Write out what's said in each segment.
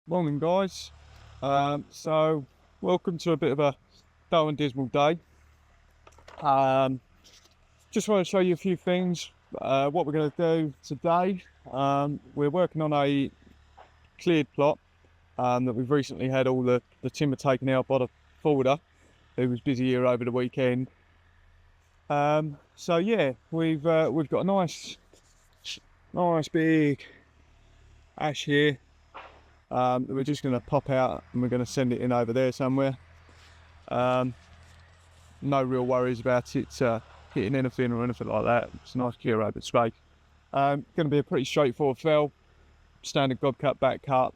Morning guys. So welcome to a bit of a dull and dismal day. Just want to show you a few things, what we're going to do today. We're working on a cleared plot that we've recently had all the timber taken out by the folder who was busy here over the weekend. So yeah, we've got a nice big ash here that we're just going to pop out and we're going to send it in over there somewhere. No real worries about it hitting anything or anything like that. It's a nice clear open space. Going to be a pretty straightforward fell, standard gob cut back cut.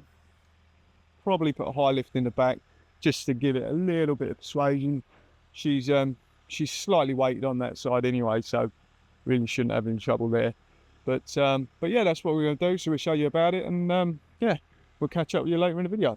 Probably put a high lift in the back just to give it a little bit of persuasion. She's slightly weighted on that side anyway, so really shouldn't have any trouble there. But yeah, that's what we're going to do. So we'll show you about it, and yeah, we'll catch up with you later in the video.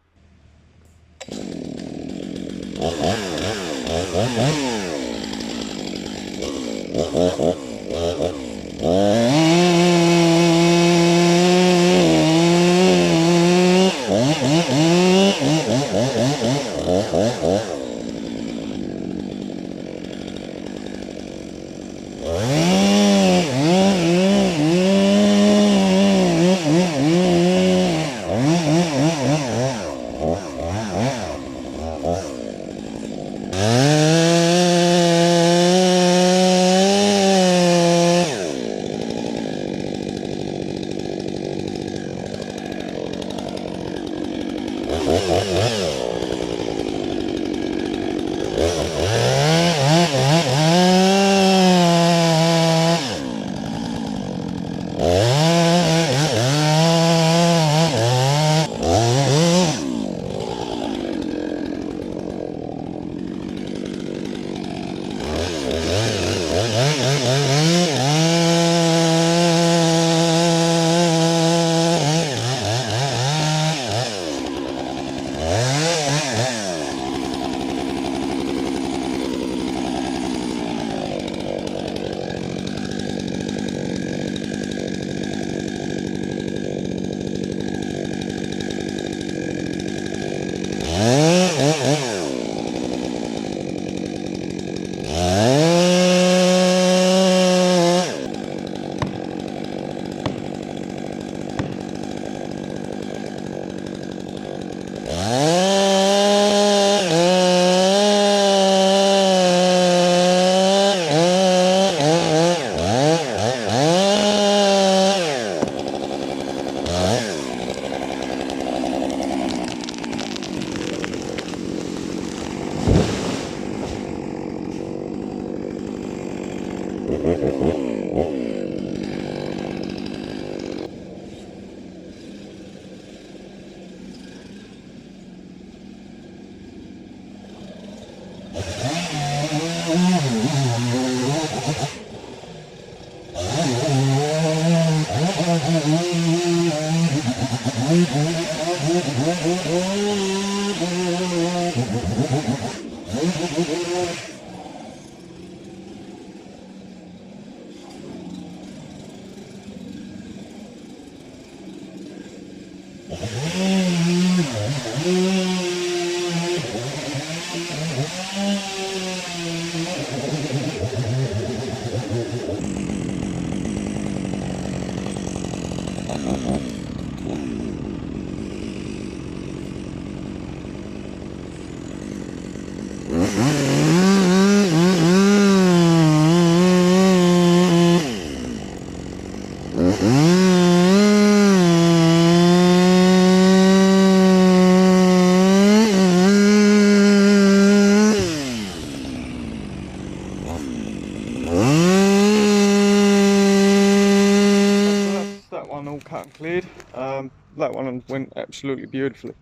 That one all cut and cleared. That one went absolutely beautifully.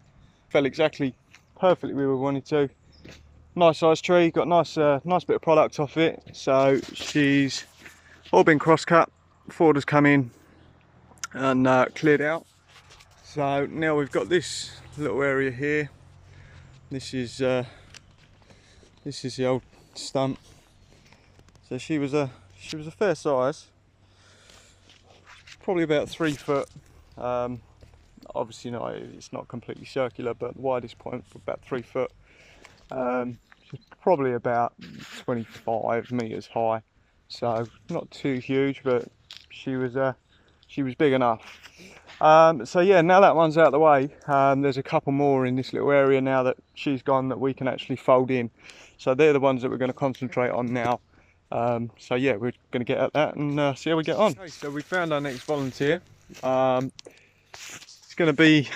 Fell exactly perfectly where we wanted to. Nice sized tree, got nice bit of product off it. So she's all been cross cut. Ford has come in and cleared out. So now we've got this little area here. This is the old stump. So she was a fair size, probably about 3 foot. obviously it's not completely circular, but the widest point was about 3 foot. She's probably about 25 meters high, so not too huge, but she was big enough. So yeah, now that one's out of the way, there's a couple more in this little area now that she's gone that we can actually fold in. So they're the ones that we're going to concentrate on now. So yeah, we're going to get at that and see how we get on. Okay, so we found our next volunteer. It's going to be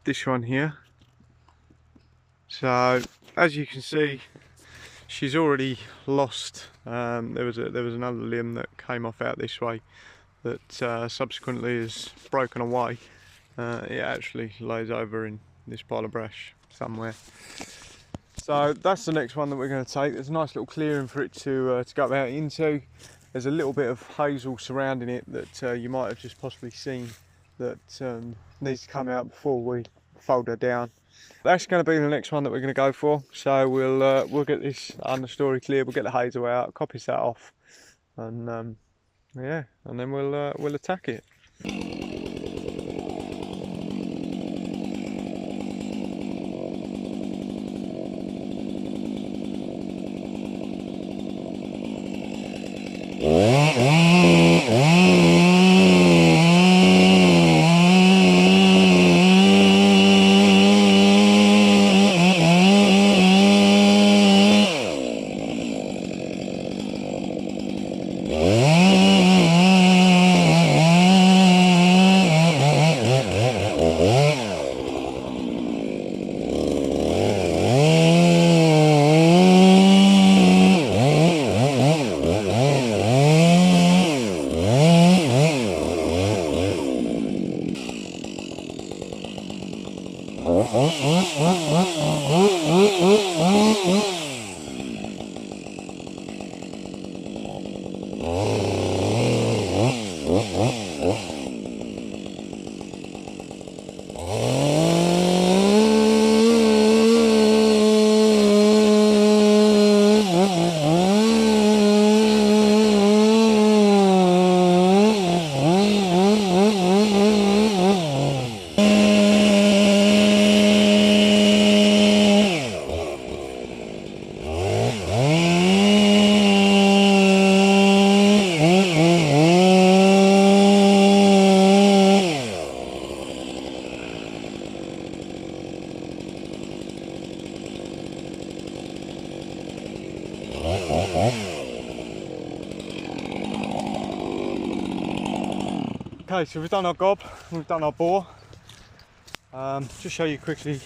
this one here. So as you can see, she's already lost. There was another limb that came off out this way that subsequently is broken away. It actually lays over in this pile of brush somewhere. So that's the next one that we're going to take. There's a nice little clearing for it to go out into. There's a little bit of hazel surrounding it that you might have just possibly seen that needs to come out before we fold her down. That's going to be the next one that we're going to go for. So we'll get this understory clear. We'll get the hazel out, coppice that off, and yeah, and then we'll attack it. Okay, so we've done our gob, we've done our bore. Just show you quickly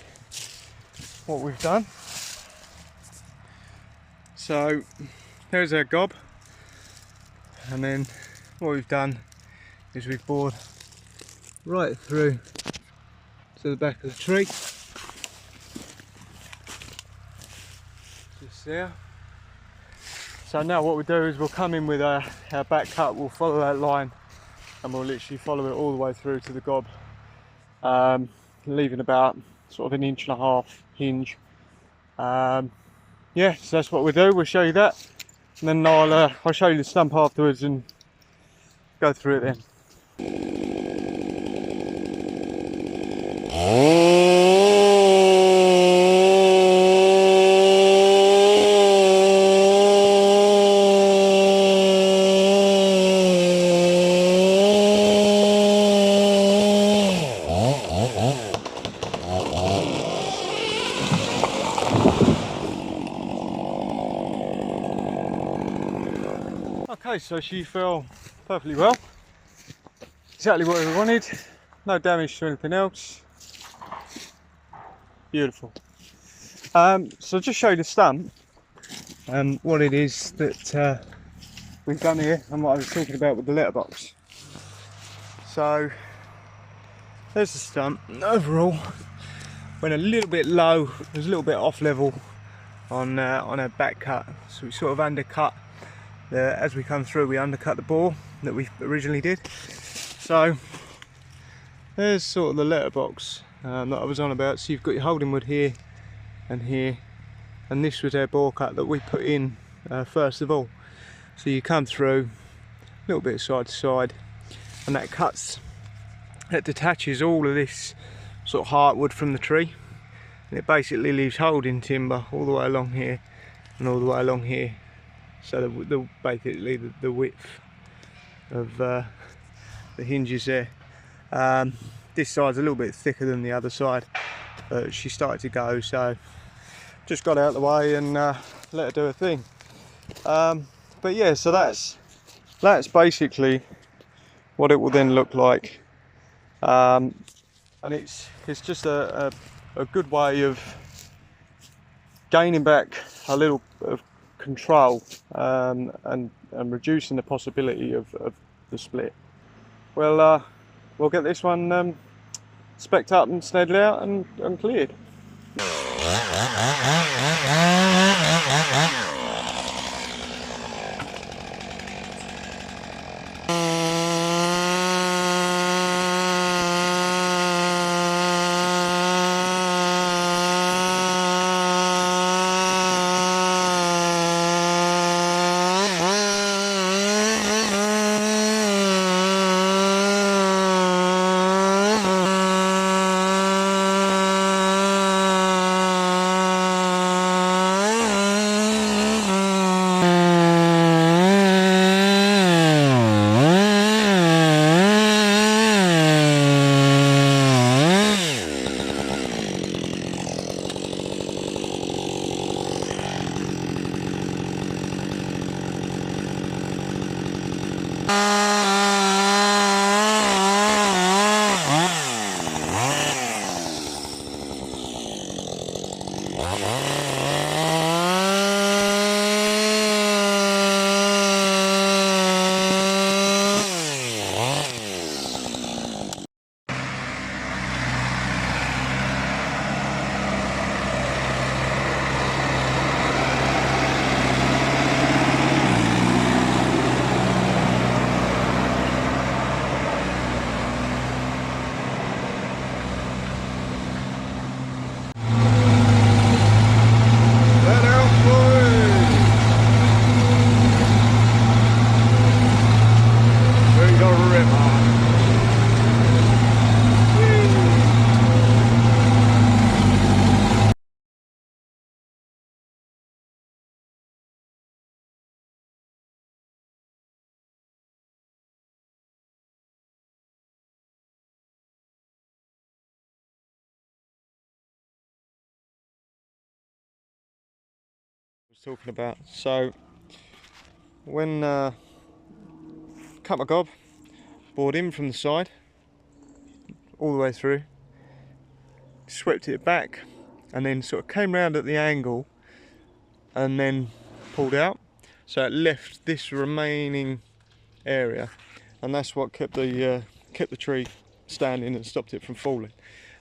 what we've done. So there's our gob, and then what we've done is we've bored right through to the back of the tree, just there. So now what we'll do is we'll come in with our back cut, we'll follow that line, and we'll literally follow it all the way through to the gob, leaving about sort of 1.5 inch hinge. Yeah, so that's what we'll do. We'll show you that, and then I'll show you the stump afterwards and go through it then. Okay, so she fell perfectly well. Exactly what we wanted. No damage to anything else. Beautiful. So just show you the stump and what it is that we've done here and what I was talking about with the letterbox. So there's the stump. Overall, went a little bit low. It was a little bit off level on our back cut, so we sort of undercut. As we come through, we undercut the bore that we originally did. So there's sort of the letterbox that I was on about. So you've got your holding wood here and here, and this was our bore cut that we put in first of all. So you come through a little bit side to side, and that cuts that detaches all of this sort of heartwood from the tree, and it basically leaves holding timber all the way along here and all the way along here. So basically the width of the hinges there. This side's a little bit thicker than the other side, but she started to go, so just got out of the way and let her do her thing. But yeah, so that's basically what it will then look like, and it's just a good way of gaining back a little bit of control, and reducing the possibility of the split. Well, we'll get this one specced up and snedded out and cleared. Talking about, so when cut my gob, bored in from the side all the way through, swept it back, and then sort of came round at the angle and then pulled out, so it left this remaining area, and that's what kept the tree standing and stopped it from falling.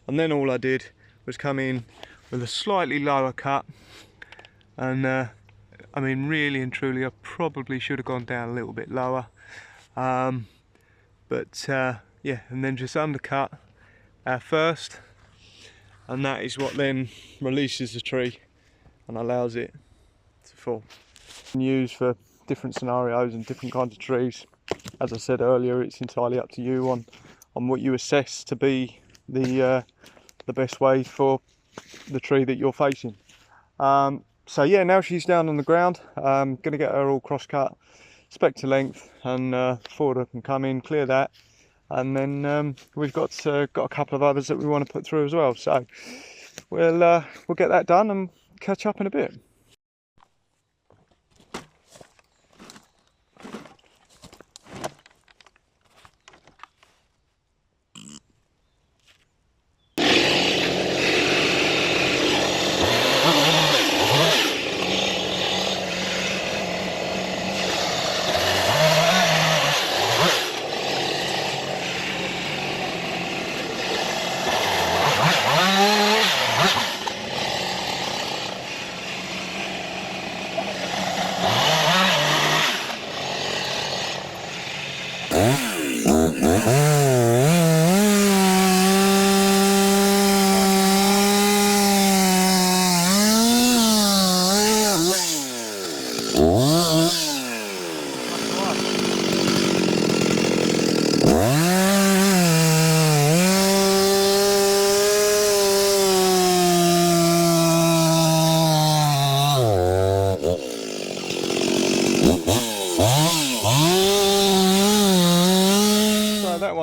And then all I did was come in with a slightly lower cut, and I mean, really and truly, I probably should have gone down a little bit lower, but yeah, and then just undercut first, and that is what then releases the tree and allows it to fall. Used for different scenarios and different kinds of trees. As I said earlier, it's entirely up to you on what you assess to be the best way for the tree that you're facing. So yeah, now she's down on the ground. I'm going to get her all cross-cut, spec to length, and forward can come in, clear that, and then we've got a couple of others that we want to put through as well. So we'll get that done and catch up in a bit.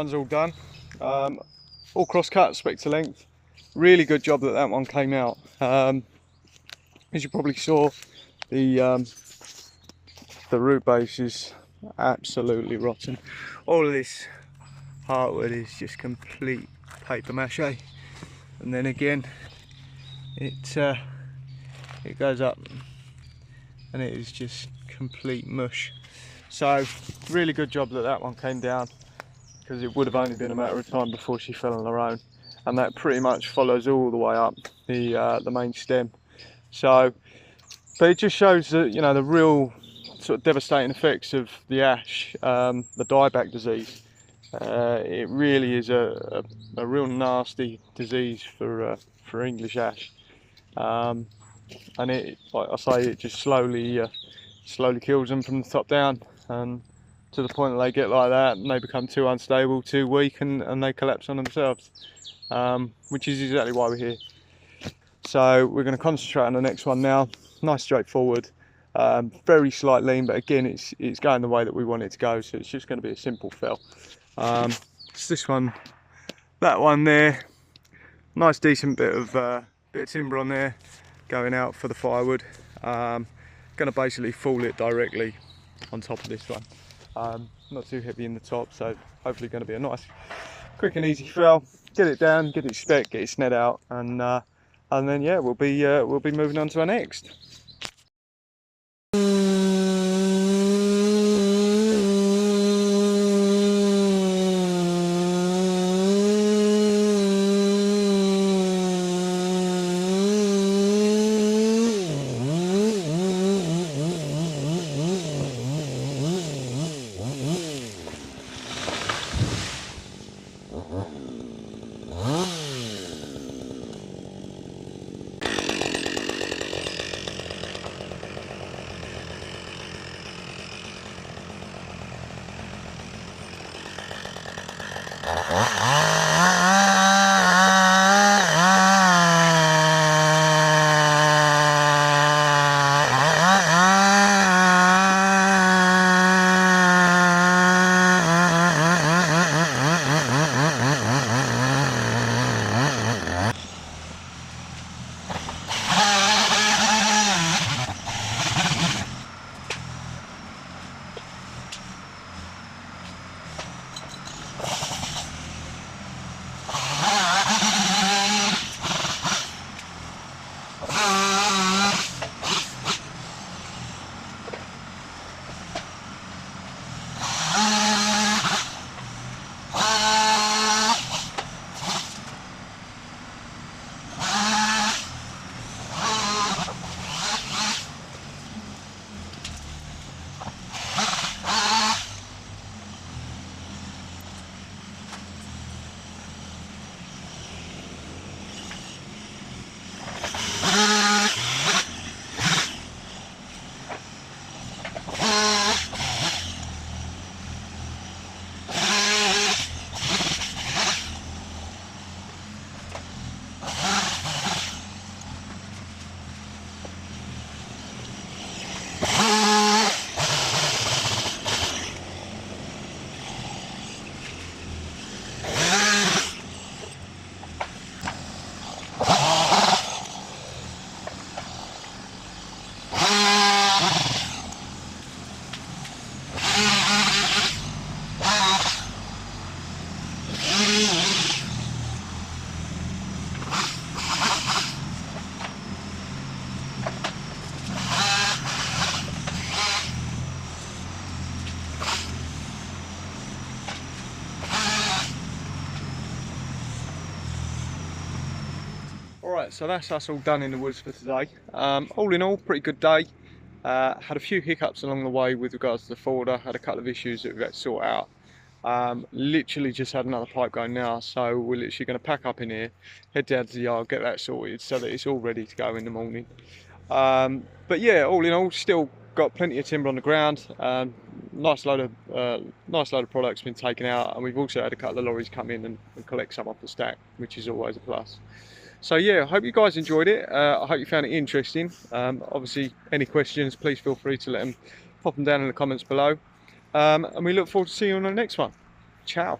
one's all done. All cross cut, spec to length. Really good job that that one came out. As you probably saw, the root base is absolutely rotten. All of this heartwood is just complete paper mache, and then again it goes up and it is just complete mush. So really good job that that one came down, because it would have only been a matter of time before she fell on her own, and that pretty much follows all the way up the main stem. So, but it just shows that, you know, the real sort of devastating effects of the ash, the dieback disease. It really is a real nasty disease for English ash, and it, like I say, it just slowly kills them from the top down, and to the point that they get like that and they become too unstable, too weak, and they collapse on themselves, which is exactly why we're here. So we're going to concentrate on the next one now. Nice straightforward, very slight lean, but again it's going the way that we want it to go, so it's just going to be a simple fell. It's this one, that one there, nice decent bit of timber on there going out for the firewood. Going to basically fall it directly on top of this one. Not too heavy in the top, so hopefully going to be a nice quick and easy fell. Get it down, get it spec, get it sned out, and then yeah, we'll be moving on to our next. Alright, so that's us all done in the woods for today. All in all, pretty good day. Had a few hiccups along the way with regards to the folder, had a couple of issues that we've had to sort out. Literally just had another pipe going now, so we're literally going to pack up in here, head down to the yard, get that sorted so that it's all ready to go in the morning. But yeah, all in all, still got plenty of timber on the ground. Nice load of products been taken out, and we've also had a couple of lorries come in and collect some off the stack, which is always a plus. So yeah, I hope you guys enjoyed it. I hope you found it interesting. Obviously, any questions, please feel free to pop them down in the comments below. And we look forward to seeing you on the next one. Ciao.